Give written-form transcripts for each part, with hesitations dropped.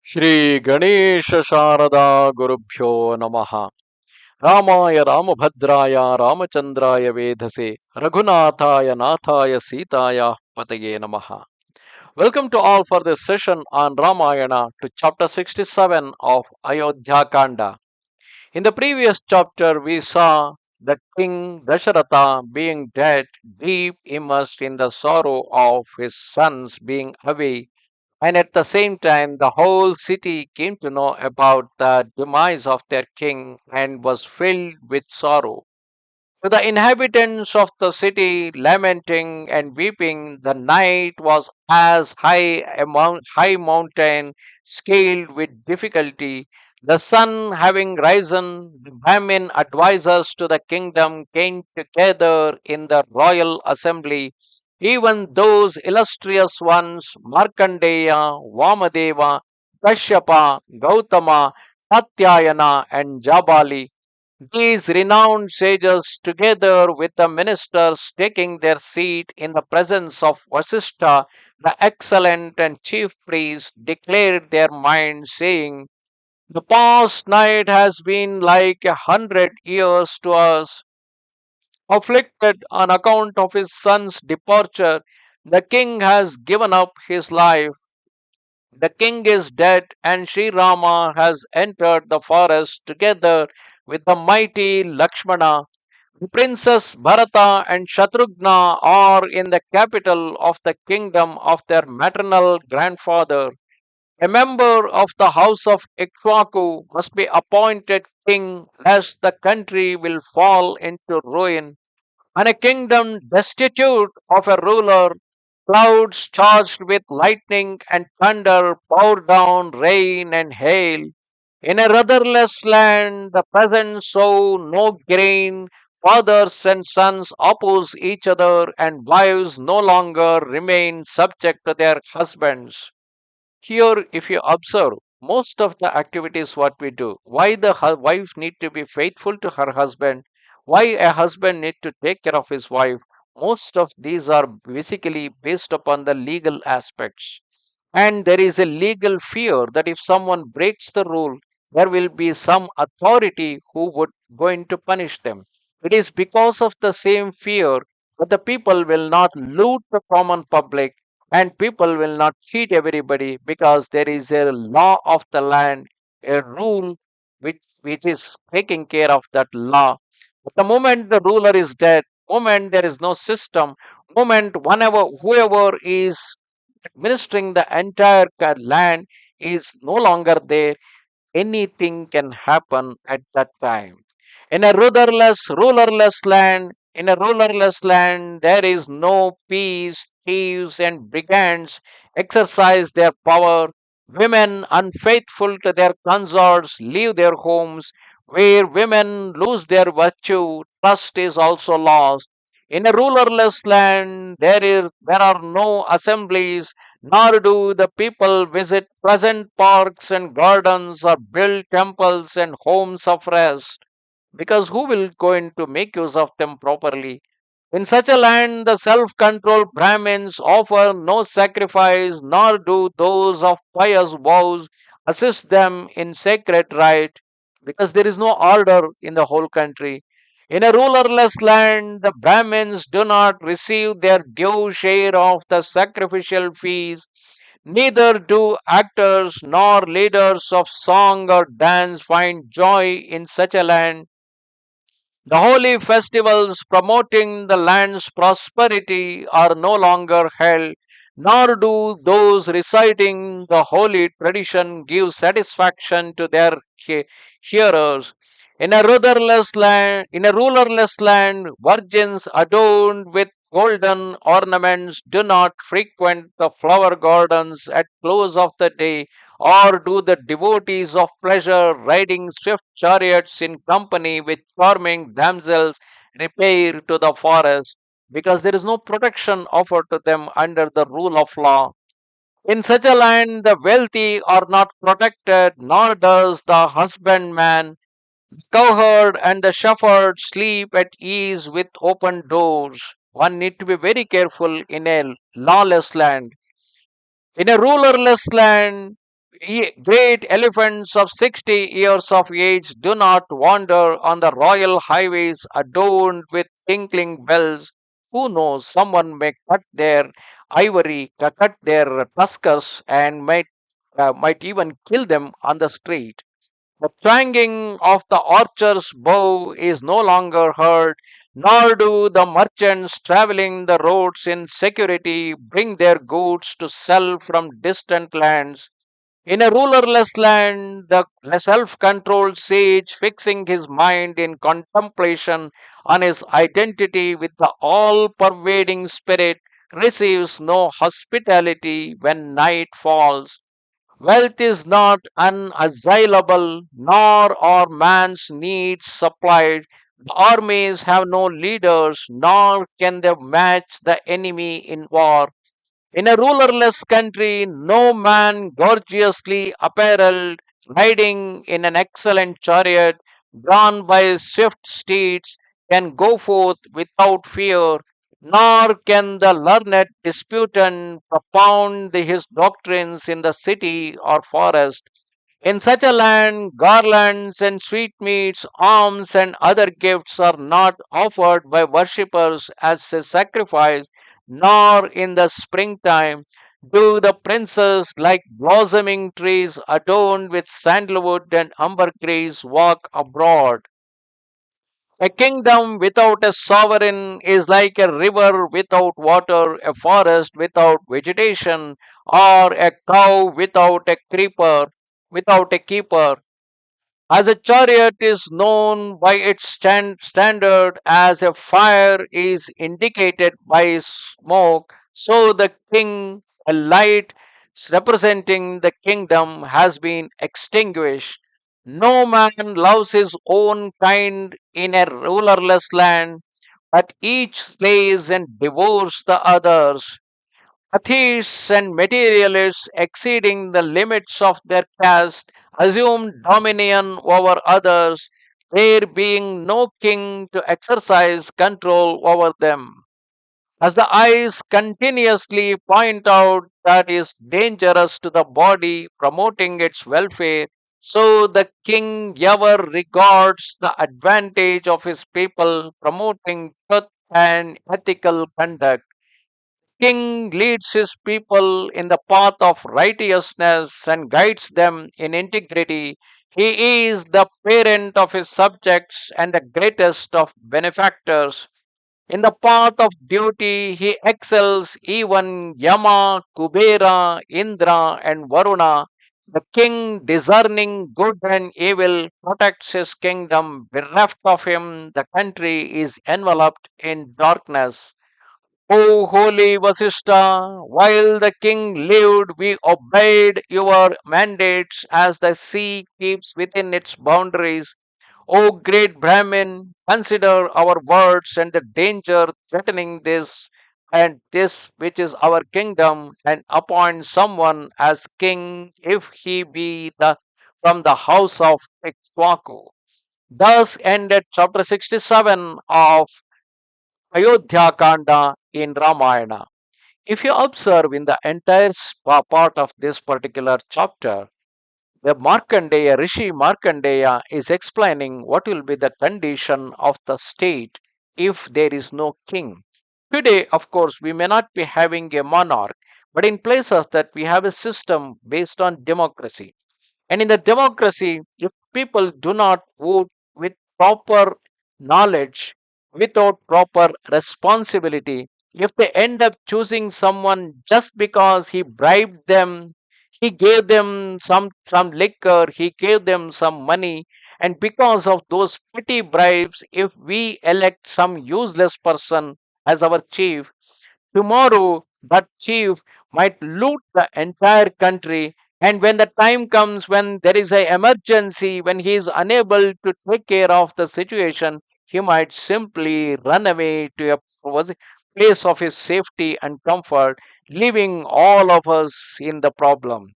Shri Ganesha Sharada Gurubhyo Namaha Ramaya Ramabhadraya Ramachandraya Vedhase Raghunathaya Nathaya Sitaya Pataye Namaha. Welcome to all for this session on Ramayana to chapter 67 of Ayodhya Kanda. In the previous chapter, we saw the King Dasharatha being dead, deep immersed in the sorrow of his sons being away, and at the same time, the whole city came to know about the demise of their king and was filled with sorrow. To the inhabitants of the city, lamenting and weeping, the night was as high mountain scaled with difficulty. The sun having risen, the Brahmin advisors to the kingdom came together in the royal assembly. Even those illustrious ones, Markandeya, Vamadeva, Kashyapa, Gautama, Katyayana, and Jabali, these renowned sages, together with the ministers, taking their seat in the presence of Vasista, the excellent and chief priest, declared their minds, saying, "The past night has been like 100 years to us. Afflicted on account of his son's departure, the king has given up his life. The king is dead, and Sri Rama has entered the forest together with the mighty Lakshmana. The Princess Bharatha and Shatrughna are in the capital of the kingdom of their maternal grandfather. A member of the house of Ikshwaku must be appointed king, lest the country will fall into ruin, and a kingdom destitute of a ruler. Clouds charged with lightning and thunder pour down rain and hail. In a rudderless land, the peasants sow no grain, fathers and sons oppose each other, and wives no longer remain subject to their husbands. Here, if you observe, most of the activities what we do, why the wife need to be faithful to her husband, why a husband need to take care of his wife, most of these are basically based upon the legal aspects. And there is a legal fear that if someone breaks the rule, there will be some authority who would going to punish them. It is because of the same fear that the people will not loot the common public, and people will not cheat everybody, because there is a law of the land, a rule which is taking care of that law. The moment the ruler is dead, moment there is no system, moment whenever whoever is administering the entire land is no longer there, anything can happen at that time. In a rulerless land, there is no peace. Thieves and brigands exercise their power. Women unfaithful to their consorts leave their homes. Where women lose their virtue, trust is also lost. In a rulerless land, there are no assemblies, nor do the people visit pleasant parks and gardens or build temples and homes of rest, because who will going to make use of them properly? In such a land, the self controlled Brahmins offer no sacrifice, nor do those of pious vows assist them in sacred rite, because there is no order in the whole country. In a rulerless land, the Brahmins do not receive their due share of the sacrificial fees. Neither do actors nor leaders of song or dance find joy in such a land. The holy festivals promoting the land's prosperity are no longer held, nor do those reciting the holy tradition give satisfaction to their hearers. In a rulerless land, virgins adorned with golden ornaments do not frequent the flower gardens at close of the day, or do the devotees of pleasure, riding swift chariots in company with charming damsels, repair to the forest, because there is no protection offered to them under the rule of law. In such a land, the wealthy are not protected, nor does the husbandman. Cowherd and the shepherd sleep at ease with open doors. One need to be very careful in a lawless land. In a rulerless land, Great elephants of 60 years of age do not wander on the royal highways adorned with tinkling bells. Who knows, someone may cut their ivory, cut their tuskers, and might even kill them on the street. The twanging of the archer's bow is no longer heard, nor do the merchants traveling the roads in security bring their goods to sell from distant lands. In a rulerless land, the self controlled sage, fixing his mind in contemplation on his identity with the all pervading spirit, receives no hospitality when night falls. Wealth is not unassailable, nor are man's needs supplied. The armies have no leaders, nor can they match the enemy in war. In a rulerless country, no man gorgeously apparelled, riding in an excellent chariot, drawn by swift steeds, can go forth without fear, nor can the learned disputant propound his doctrines in the city or forest. In such a land, garlands and sweetmeats, alms and other gifts are not offered by worshippers as a sacrifice, nor in the springtime do the princes, like blossoming trees adorned with sandalwood and ambergris, walk abroad. A kingdom without a sovereign is like a river without water, a forest without vegetation, or a cow without a keeper. As a chariot is known by its standard, as a fire is indicated by smoke, so the king, a light representing the kingdom, has been extinguished. No man loves his own kind in a rulerless land, but each slays and devours the others. Atheists and materialists, exceeding the limits of their caste, assume dominion over others, there being no king to exercise control over them. As the eyes continuously point out that is dangerous to the body, promoting its welfare, so the king ever regards the advantage of his people, promoting truth and ethical conduct. King leads his people in the path of righteousness and guides them in integrity. He is the parent of his subjects and the greatest of benefactors. In the path of duty, he excels even Yama, Kubera, Indra, and Varuna. The king, discerning good and evil, protects his kingdom. Bereft of him, the country is enveloped in darkness. O holy Vasista, while the king lived, we obeyed your mandates as the sea keeps within its boundaries. O great Brahmin, consider our words and the danger threatening this and this which is our kingdom, and appoint someone as king if he be the from the house of Ikshwaku. Thus ended chapter 67 of Ayodhya Kanda in Ramayana. If you observe in the entire part of this particular chapter, the Markandeya, Rishi Markandeya is explaining what will be the condition of the state if there is no king. Today, of course, we may not be having a monarch, but in place of that, we have a system based on democracy. And in the democracy, if people do not vote with proper knowledge, without proper responsibility, if they end up choosing someone just because he bribed them, he gave them some liquor, he gave them some money, and because of those petty bribes, if we elect some useless person as our chief, tomorrow, that chief might loot the entire country. And when the time comes when there is an emergency, when he is unable to take care of the situation, he might simply run away to a place of his safety and comfort, leaving all of us in the problem.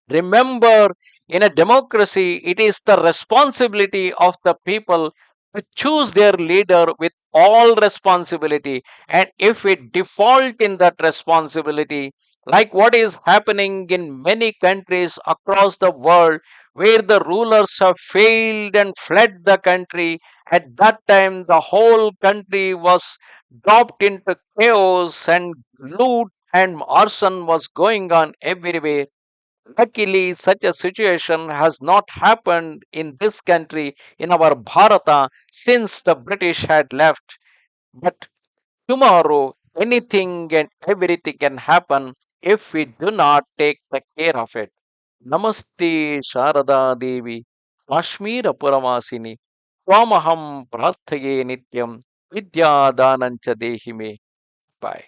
Remember, in a democracy, it is the responsibility of the people to choose their leader with all responsibility. And if we default in that responsibility, like what is happening in many countries across the world, where the rulers have failed and fled the country, at that time the whole country was dropped into chaos, and loot and arson was going on everywhere. Luckily, such a situation has not happened in this country, in our Bharata, since the British had left. But tomorrow, anything and everything can happen if we do not take the care of it. Namaste Sharada Devi, Kashmira Puramasini, Swamaham Prarthaye Nityam, Vidya Danancha Dehime. Bye.